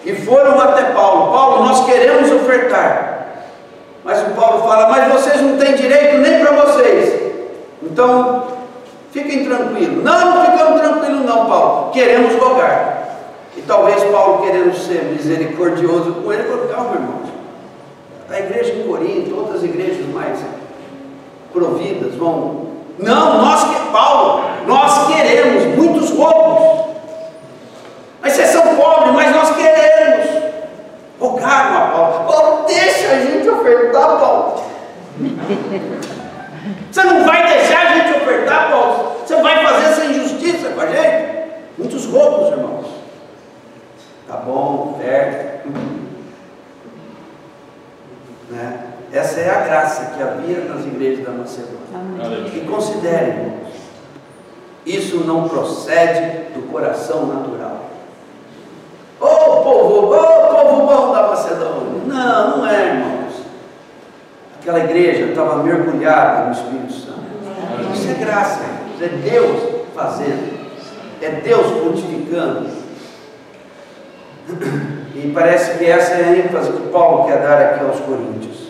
e foram até Paulo: Paulo, nós queremos ofertar. Mas o Paulo fala: mas vocês não têm direito nem para vocês, então fiquem tranquilos. Não ficamos tranquilos não, Paulo, queremos rogar. E talvez Paulo, querendo ser misericordioso com ele, falou: calma, irmãos, a igreja em Corinto, outras igrejas mais providas vão... Não, Paulo, nós queremos muitos roubos. Mas vocês são pobres, mas nós queremos. Rogaram a Paulo: Paulo, deixa a gente ofertar, Paulo. Você não vai deixar a gente ofertar, Paulo? Você vai fazer essa injustiça com a gente? Muitos roubos, irmãos. Tá bom, oferta. Né? Essa é a graça que havia nas igrejas da Macedônia. Amém. E considerem, irmãos, isso não procede do coração natural. Ô povo bom da Macedônia. Não, não é, irmãos. Aquela igreja estava mergulhada no Espírito Santo. Isso é graça, irmãos. É Deus fazendo. É Deus frutificando. E parece que essa é a ênfase que Paulo quer dar aqui aos coríntios.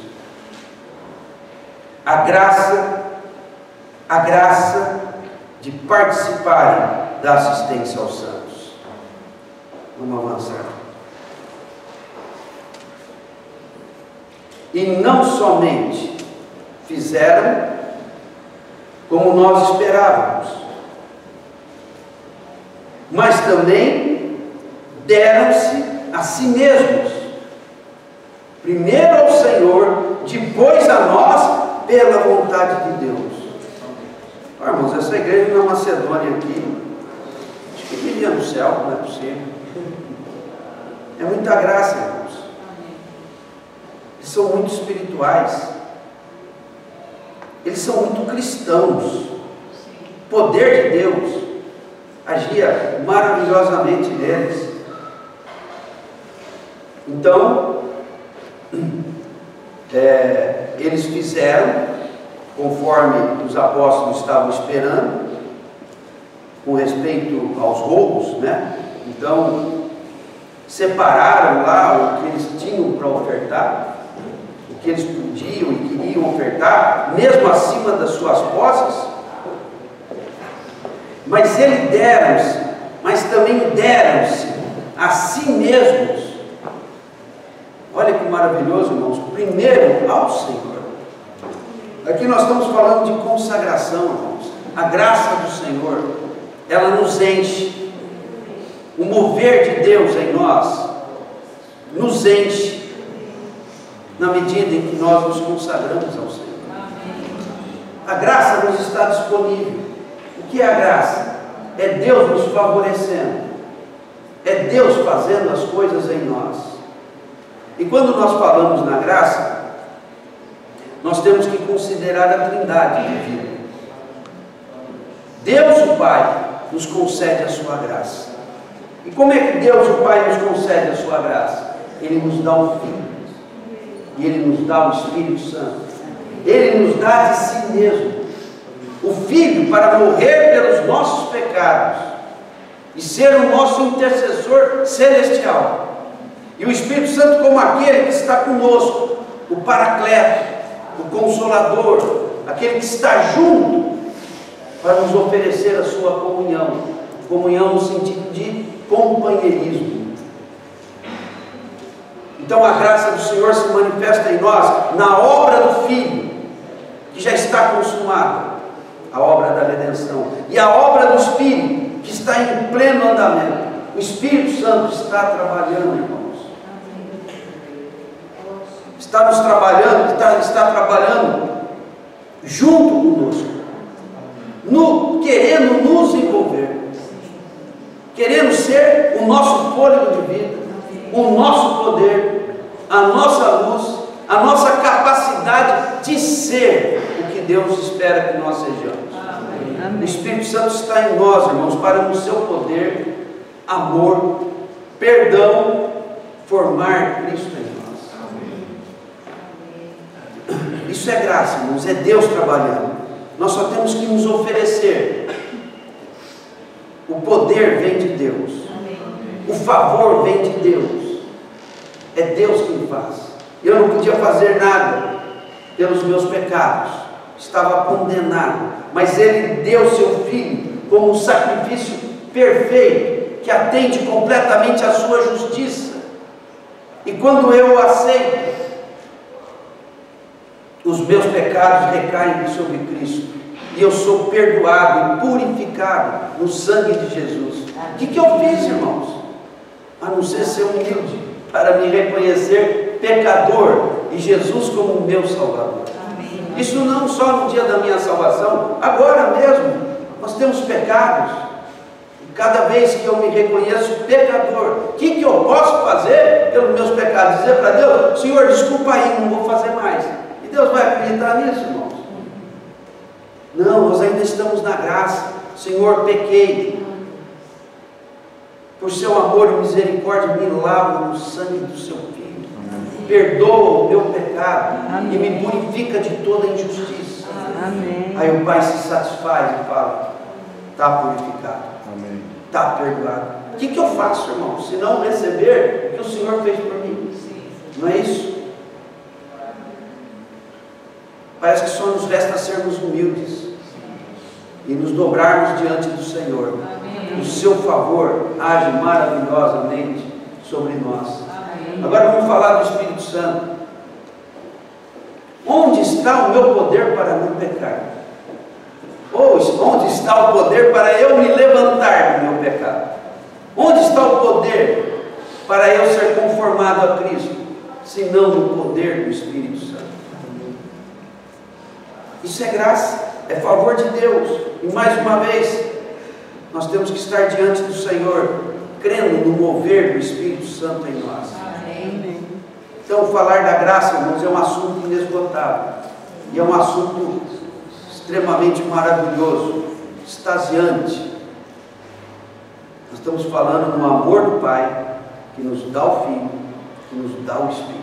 A graça de participarem da assistência aos santos. Vamos avançar. E não somente fizeram como nós esperávamos, mas também deram-se a si mesmos, primeiro ao Senhor, depois a nós, pela vontade de Deus. Oh, irmãos, essa igreja na Macedônia aqui, acho que vivia no céu, não é possível. É muita graça, irmãos. Eles são muito espirituais, eles são muito cristãos. O poder de Deus agia maravilhosamente neles. Então, eles fizeram conforme os apóstolos estavam esperando, com respeito aos roubos, né? Então, separaram lá o que eles tinham para ofertar, o que eles podiam e queriam ofertar, mesmo acima das suas posses. Mas eles deram-se, mas também deram-se a si mesmos. Olha que maravilhoso, irmãos. Primeiro ao Senhor. Aqui nós estamos falando de consagração, irmãos. A graça do Senhor, ela nos enche. O mover de Deus em nós nos enche na medida em que nós nos consagramos ao Senhor. A graça nos está disponível. O que é a graça? É Deus nos favorecendo. É Deus fazendo as coisas em nós. E quando nós falamos na graça, nós temos que considerar a trindade divina. Deus o Pai nos concede a sua graça. E como é que Deus o Pai nos concede a sua graça? Ele nos dá o Filho. E Ele nos dá o Espírito Santo. Ele nos dá de si mesmo. O Filho para morrer pelos nossos pecados e ser o nosso intercessor celestial. E o Espírito Santo como aquele que está conosco, o Paracleto, o Consolador, aquele que está junto para nos oferecer a sua comunhão. Comunhão no sentido de companheirismo. Então a graça do Senhor se manifesta em nós na obra do Filho, que já está consumada, a obra da redenção, e a obra do Espírito, que está em pleno andamento. O Espírito Santo está trabalhando, irmãos. Está nos trabalhando, está trabalhando junto conosco, querendo nos envolver, querendo ser o nosso fôlego de vida, o nosso poder, a nossa luz, a nossa capacidade de ser o que Deus espera que nós sejamos. Amém. O Espírito Santo está em nós, irmãos, para no seu poder, amor, perdão, formar Cristo em nós. Isso é graça, irmãos, é Deus trabalhando. Nós só temos que nos oferecer. O poder vem de Deus. O favor vem de Deus. É Deus quem faz. Eu não podia fazer nada pelos meus pecados. Estava condenado. Mas Ele deu seu Filho como um sacrifício perfeito, que atende completamente à sua justiça. E quando eu o aceito, os meus pecados recaem sobre Cristo. E eu sou perdoado e purificado no sangue de Jesus. O que eu fiz, irmãos? A não ser humilde, para me reconhecer pecador e Jesus como o meu Salvador. Amém. Isso não só no dia da minha salvação, agora mesmo. Nós temos pecados. E cada vez que eu me reconheço pecador, o que eu posso fazer pelos meus pecados? Dizer para Deus: Senhor, desculpa aí, não vou fazer mais. E Deus vai acreditar nisso, irmãos? Não, nós ainda estamos na graça. Senhor, pequei. Por seu amor e misericórdia, me lava no sangue do seu Filho. Amém. Perdoa o meu pecado. Amém. E me purifica de toda injustiça. Amém. Aí o Pai se satisfaz e fala: está purificado. Amém. Está perdoado. O que eu faço, irmão? Se não receber o que o Senhor fez por mim? Não é isso? Parece que só nos resta sermos humildes e nos dobrarmos diante do Senhor. Amém. O seu favor age maravilhosamente sobre nós. Amém. Agora vamos falar do Espírito Santo. Onde está o meu poder para não pecar? Ou onde está o poder para eu me levantar do meu pecado? Onde está o poder para eu ser conformado a Cristo? Se não no poder do Espírito Santo. Isso é graça, é favor de Deus. E mais uma vez, nós temos que estar diante do Senhor, crendo no mover do Espírito Santo em nós. Amém. Então, falar da graça, irmãos, é um assunto inesgotável. E é um assunto extremamente maravilhoso, extasiante. Nós estamos falando no amor do Pai, que nos dá o Filho, que nos dá o Espírito.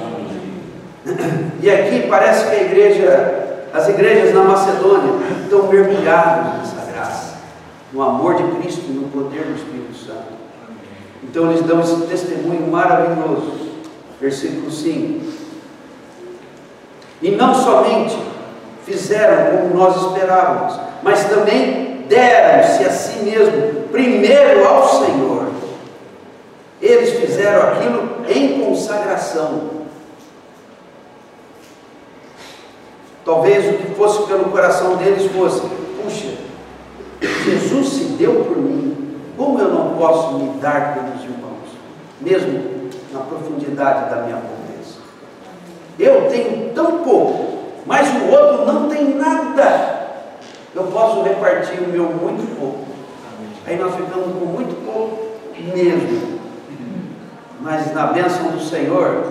Amém. E aqui parece que a igreja As igrejas na Macedônia estão mergulhadas nessa graça, no amor de Cristo e no poder do Espírito Santo. Então eles dão esse testemunho maravilhoso. Versículo 5. E não somente fizeram como nós esperávamos, mas também deram-se a si mesmo primeiro ao Senhor. Eles fizeram aquilo em consagração. Talvez o que fosse pelo coração deles fosse: puxa, Jesus se deu por mim, como eu não posso me dar pelos irmãos, mesmo na profundidade da minha pobreza? Eu tenho tão pouco, mas o outro não tem nada. Eu posso repartir o meu muito pouco. Aí nós ficamos com muito pouco mesmo. Mas na bênção do Senhor,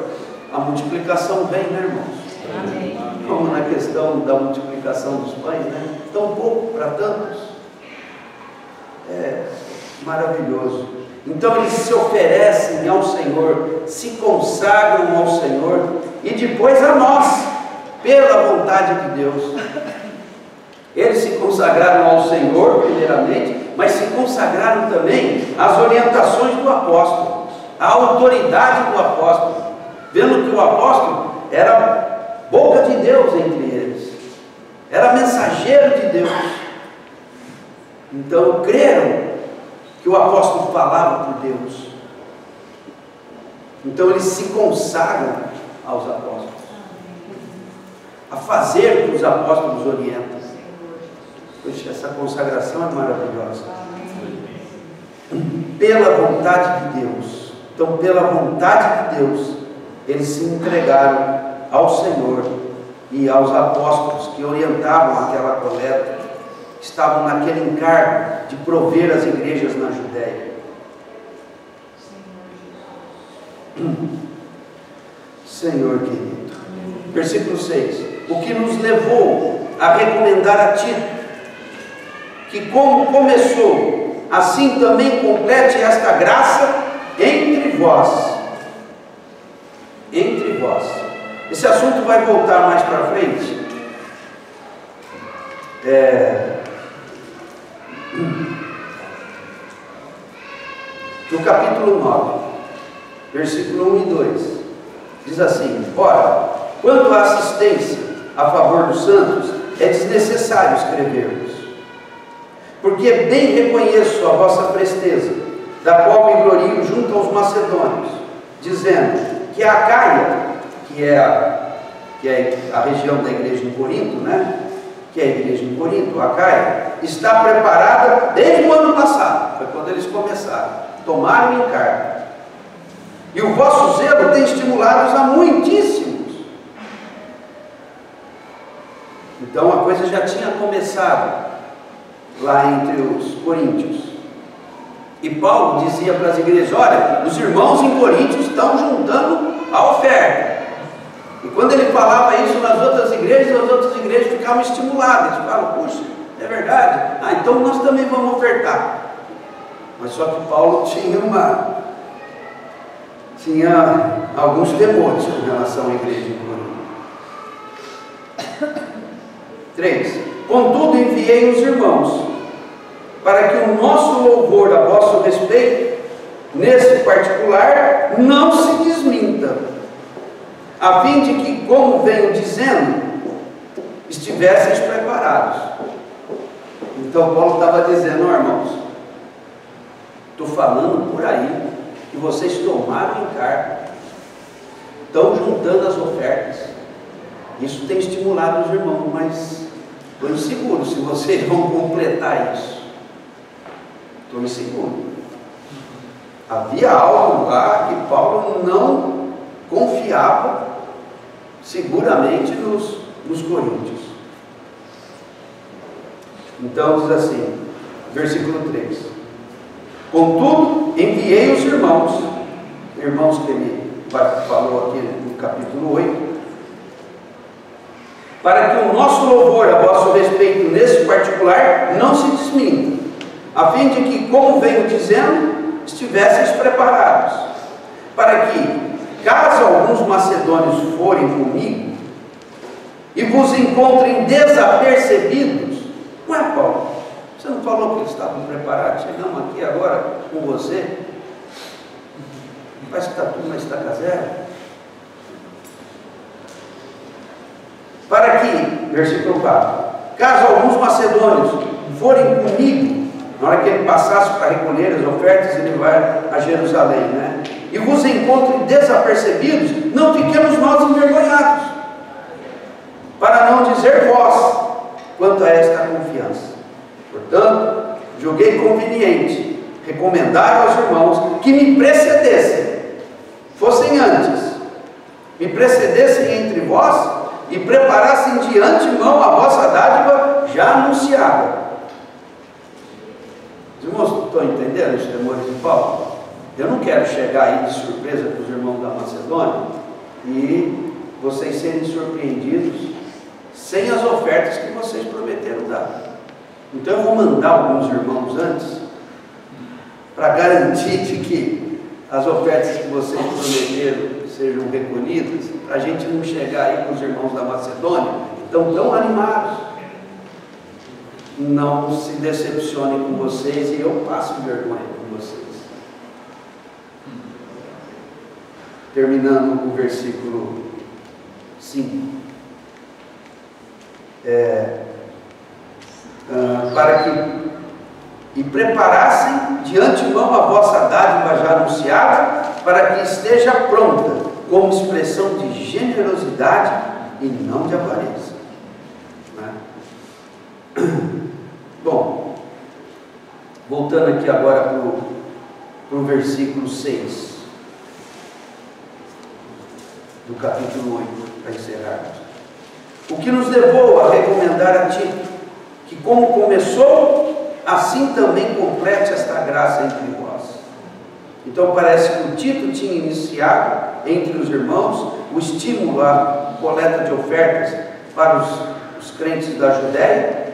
a multiplicação vem, né, irmãos? Amém. Como na questão da multiplicação dos pães, né? Tão pouco para tantos. É maravilhoso. Então eles se oferecem ao Senhor, se consagram ao Senhor e depois a nós, pela vontade de Deus. Eles se consagraram ao Senhor primeiramente, mas se consagraram também às orientações do apóstolo, à autoridade do apóstolo, vendo que o apóstolo era boca de Deus entre eles, era mensageiro de Deus. Então creram que o apóstolo falava por Deus. Então eles se consagram aos apóstolos, a fazer o que os apóstolos orientam. Poxa, essa consagração é maravilhosa. Pela vontade de Deus. Então, pela vontade de Deus, eles se entregaram ao Senhor e aos apóstolos que orientavam aquela coleta, que estavam naquele encargo de prover as igrejas na Judéia. Senhor querido. Versículo 6. O que nos levou a recomendar a Tito, que como começou, assim também complete esta graça entre vós. Entre vós. Esse assunto vai voltar mais para frente. No capítulo 9, versículo 1 e 2, diz assim: ora, quanto à assistência a favor dos santos, é desnecessário escrever-vos, porque bem reconheço a vossa presteza, da qual me glorio junto aos macedônios, dizendo que a Acaia, que é a região da igreja em Corinto, né? Que é a igreja em Corinto, a Acaia, está preparada desde o ano passado, foi quando eles começaram, tomaram o encargo. E o vosso zelo tem estimulado-os a muitíssimos. Então a coisa já tinha começado lá entre os coríntios. E Paulo dizia para as igrejas: olha, os irmãos em Coríntios estão juntando a oferta. E quando ele falava isso nas outras igrejas, as outras igrejas ficavam estimuladas. Eles falavam: puxa, é verdade? Ah, então nós também vamos ofertar. Mas só que Paulo tinha alguns temores com relação à igreja em Corinto. 3. Contudo, enviei os irmãos, para que o nosso louvor a vosso respeito, nesse particular, não se desminta, a fim de que, como venho dizendo, estivesseis preparados. Então Paulo estava dizendo: ó, irmãos, estou falando por aí que vocês tomaram encargo, estão juntando as ofertas. Isso tem estimulado os irmãos, mas estou inseguro se vocês vão completar isso. Estou inseguro. Havia algo lá que Paulo não confiava seguramente nos coríntios. Então diz assim, versículo 3: contudo, enviei os irmãos que ele falou aqui no capítulo 8, para que o nosso louvor a vosso respeito nesse particular não se desminta, a fim de que, como venho dizendo, estivesseis preparados, para que, caso alguns macedônios forem comigo e vos encontrem desapercebidos. Não é, Paulo? Você não falou que eles estavam preparados? Chegamos aqui agora com você. Parece que está tudo na estaca zero. Para que, versículo 4, caso alguns macedônios forem comigo, na hora que ele passasse para recolher as ofertas, ele vai a Jerusalém, né? E vos encontrem desapercebidos, não fiquemos nós envergonhados, para não dizer vós quanto a esta confiança. Portanto, julguei conveniente recomendar aos irmãos que me precedessem, fossem antes, me precedessem entre vós e preparassem de antemão a vossa dádiva já anunciada. Os irmãos estão entendendo os temores de Paulo? Eu não quero chegar aí de surpresa para os irmãos da Macedônia e vocês serem surpreendidos sem as ofertas que vocês prometeram dar. Então eu vou mandar alguns irmãos antes para garantir de que as ofertas que vocês prometeram sejam recolhidas, para a gente não chegar aí com os irmãos da Macedônia, estão tão animados. Não se decepcionem com vocês e eu passo vergonha com vocês. Terminando o versículo 5. Para que e preparassem de antemão a vossa dádiva já anunciada, para que esteja pronta, como expressão de generosidade e não de avareza. Bom, voltando aqui agora para o versículo 6 do capítulo 8, para encerrarmos. O que nos levou a recomendar a Tito, que como começou, assim também complete esta graça entre vós. Então parece que o Tito tinha iniciado entre os irmãos o estímulo à coleta de ofertas para os crentes da Judéia,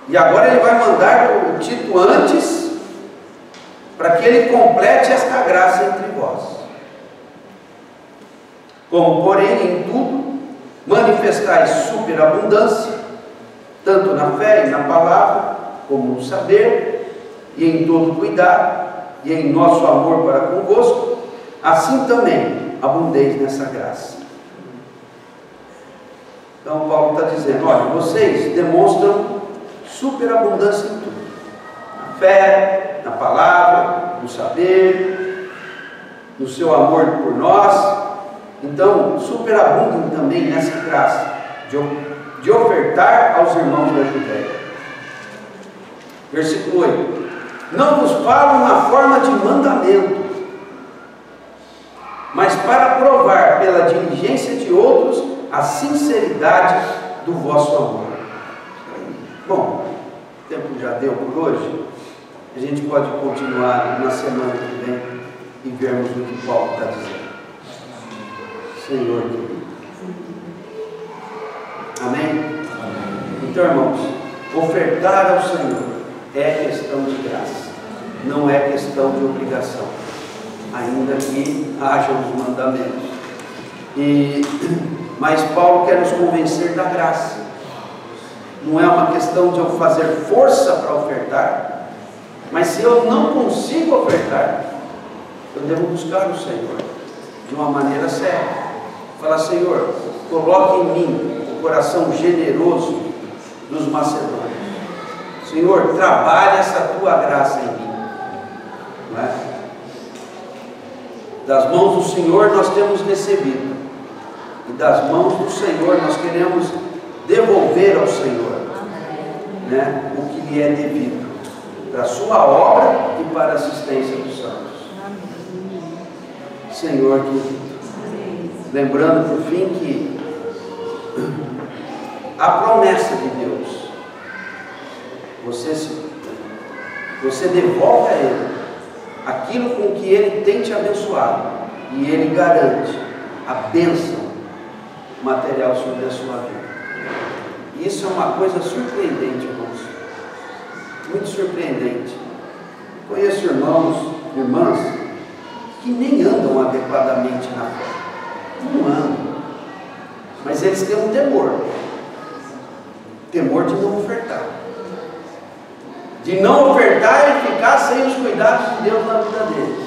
e agora ele vai mandar o Tito antes, para que ele complete esta graça entre vós. Como, porém, em tudo, manifestais superabundância, tanto na fé e na palavra, como no saber, e em todo cuidado, e em nosso amor para convosco, assim também abundeis nessa graça. Então Paulo está dizendo, olha, vocês demonstram superabundância em tudo, na fé, na palavra, no saber, no seu amor por nós. Então superabundam também nessa graça de ofertar aos irmãos da Judéia. Versículo 8: não vos falo na forma de mandamento, mas para provar pela diligência de outros a sinceridade do vosso amor. Bom, o tempo já deu por hoje. A gente pode continuar na semana que vem e vermos o que Paulo está dizendo. Senhor querido. Amém? Então, irmãos, ofertar ao Senhor é questão de graça, não é questão de obrigação, ainda que haja os mandamentos. Mas Paulo quer nos convencer da graça. Não é uma questão de eu fazer força para ofertar, mas se eu não consigo ofertar, eu devo buscar o Senhor de uma maneira séria. Falar: Senhor, coloque em mim o coração generoso dos macedônios. Senhor, trabalhe essa tua graça em mim. Não é? Das mãos do Senhor nós temos recebido, e das mãos do Senhor nós queremos devolver ao Senhor, né, o que lhe é devido, para a sua obra e para a assistência dos santos. Senhor querido, lembrando por fim que a promessa de Deus, você devolve a Ele aquilo com que Ele tem te abençoado, e Ele garante a bênção material sobre a sua vida. Isso é uma coisa surpreendente, irmãos, muito surpreendente. Conheço irmãos, irmãs que nem andam adequadamente na fé, não andam, mas eles têm um temor. Temor de não ofertar. De não ofertar e ficar sem os cuidados de Deus na vida deles.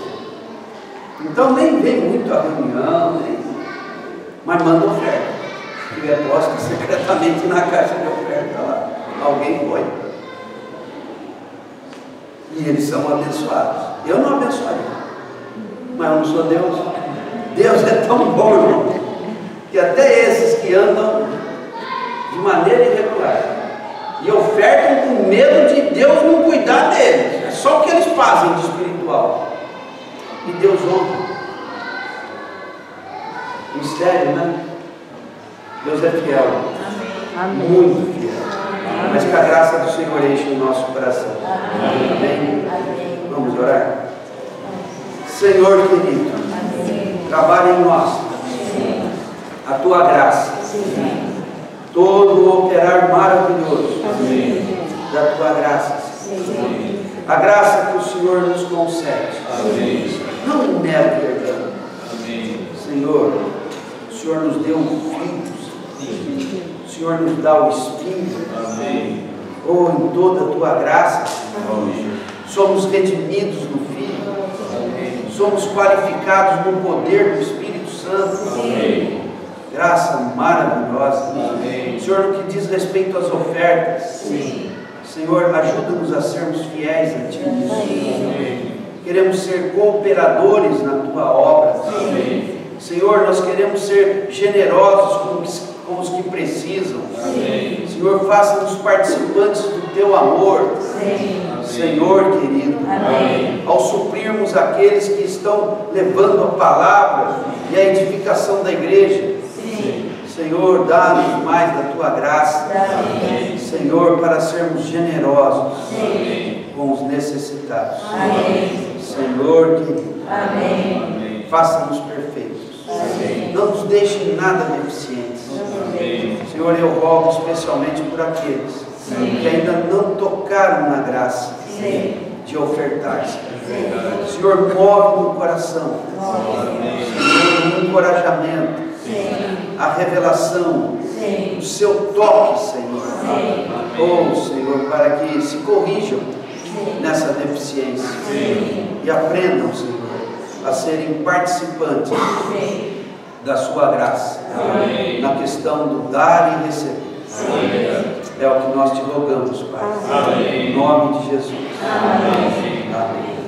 Então nem vem muito a reunião, mas manda oferta. Que é posta secretamente na caixa de oferta lá. Alguém foi. E eles são abençoados. Eu não abençoaria. Mas eu não sou Deus. Deus é tão bom, irmão, que até esses que andam de maneira irregular e ofertam com medo de Deus não cuidar deles. É só o que eles fazem de espiritual. E Deus honra. Mistério, né? Deus é fiel. Amém. Muito fiel. Amém. Mas que a graça do Senhor enche o nosso coração. Amém. Amém. Vamos orar? Senhor querido, trabalha em nós a tua graça. Todo o operar maravilhoso da tua graça. A graça que o Senhor nos concede. Não um mero perdão. Senhor, o Senhor nos deu filhos. O Senhor nos dá o Espírito. Oh, em toda a tua graça, somos redimidos no Filho. Somos qualificados no poder do Espírito Santo. Graça maravilhosa. Senhor, no que diz respeito às ofertas, Senhor, ajuda-nos a sermos fiéis a Ti. Queremos ser cooperadores na Tua obra. Senhor, nós queremos ser generosos com os que precisam. Senhor, faça-nos participantes do Teu amor. Senhor querido, ao suprirmos aqueles que estão levando a palavra e a edificação da igreja, Senhor, dá-nos mais da Tua graça, Senhor, para sermos generosos com os necessitados. Senhor querido, faça-nos perfeitos, não nos deixe em nada deficientes. Senhor, eu rogo especialmente por aqueles que ainda não tocaram na graça de ofertar. Senhor, move no coração, Senhor, o encorajamento, a revelação, o seu toque, Senhor. Oh, Senhor, para que se corrijam nessa deficiência e aprendam, Senhor, a serem participantes da sua graça, na questão do dar e receber. É o que nós te rogamos, Pai. Em nome de Jesus. Amém.